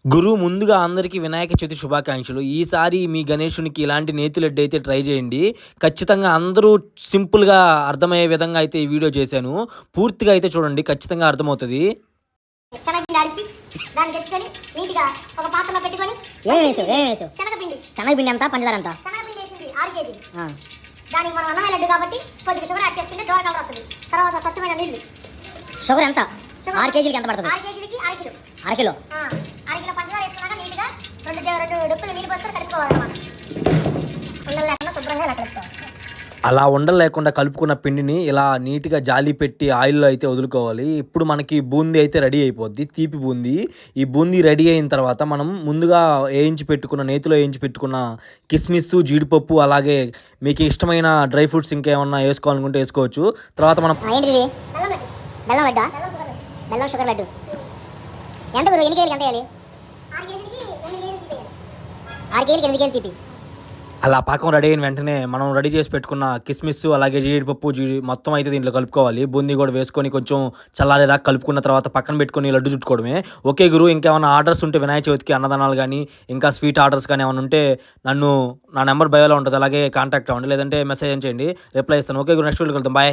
ముందుగా అందరికీ వినాయక చవితి శుభాకాంక్షలు. ఈసారి మీ గణేషునికి ఇలాంటి నేతి లడ్డు అయితే ట్రై చేయండి. ఖచ్చితంగా అందరూ సింపుల్‌గా అర్థమయ్యే విధంగా అయితే ఈ వీడియో చేశాను. పూర్తిగా అయితే చూడండి, ఖచ్చితంగా అర్థమవుతది. శనగపిండి అరిచి దాన్ని తెచ్చుకొని నీట్‌గా ఒక పాత్రలో పెట్టుకొని శనగపిండి ఎంత పంచదార ఎంత? శనగపిండి వేసింది 6 కేజీ. దానికి మనం అన్నమే లడ్డు కాబట్టి కొద్దిగా షుగర్ యాడ్ చేసుకుంటే దోర కలర్ వస్తుంది. తర్వాత స్వచ్ఛమైన నీళ్లు. షుగర్ ఎంత? 6 కేజీలకి ఎంత పడుతుంది? 6 కేజీలకి 1/2 కిలో. 1/2 కిలో. 1/2 కిలో పంచదార వేసుకున్నాక నీట్‌గా రెండు డొక్కులు నీళ్ళు పోసుకొని కలుపుకోవాలన్నమాట. ఉండలు లేకుండా శుభ్రంగా ఇలా కలుపుకోవాలి. అలా ఉండలు లేకుండా కలుపుకున్న పిండిని ఇలా నీట్‌గా జాలి పెట్టి ఆయిల్‌లో అయితే వదులుకోవాలి. ఇప్పుడు మనకి బూందీ అయితే రెడీ అయిపోద్ది. తీపి బూందీ. ఈ బూందీ రెడీ అయిన తర్వాత మనం ముందుగా నేతిలో వేయించి పెట్టుకున్న కిస్మిస్, జీడిపప్పు, అలాగే మీకు ఇష్టమైన డ్రై ఫ్రూట్స్ ఇంకేమన్నా వేసుకోవాలనుకుంటే వేసుకోవచ్చు. తర్వాత మనం ఏంటిది? బెల్లం లడ్డు. బెల్లం లడ్డా? బెల్లం షుగర్ లడ్డు. బెల్లం షుగర్ లడ్డు. ఎంత గురు? ఎన్ని కేజీలకి ఎంత వేయాలి? 6 కేజీలకి 8 కేజీలు తీయాలి. 6 కేజీలకి 8 కేజీలు తీపి. అలా పాకం రెడీ అయిన వెంటనే మనం రెడీ చేసి పెట్టుకున్న కిస్మిస్, అలాగే జీడిపప్పు మొత్తం అయితే దీంట్లో కలుపుకోవాలి. బూందీ కూడా వేసుకొని కొంచెం చల్లారేదాకా కలుపుకున్న తర్వాత పక్కన పెట్టుకొని లడ్డు చుట్టుకోవడమే. ఓకే గురు, ఇంకేమైనా ఆర్డర్స్ ఉంటే వినాయక చవితికి అన్నదానాలు కానీ ఇంకా స్వీట్ ఆర్డర్స్ కానీ ఏమైనా ఉంటే నా నెంబర్ బయోలో ఉంటుంది, అలాగే కాంటాక్ట్ అవ్వండి, లేదంటే మెసేజ్ చేయండి, రిప్లై ఇస్తాను. ఓకే గురు, నెక్స్ట్ వీడియోకి వెళ్తాం. బాయ్.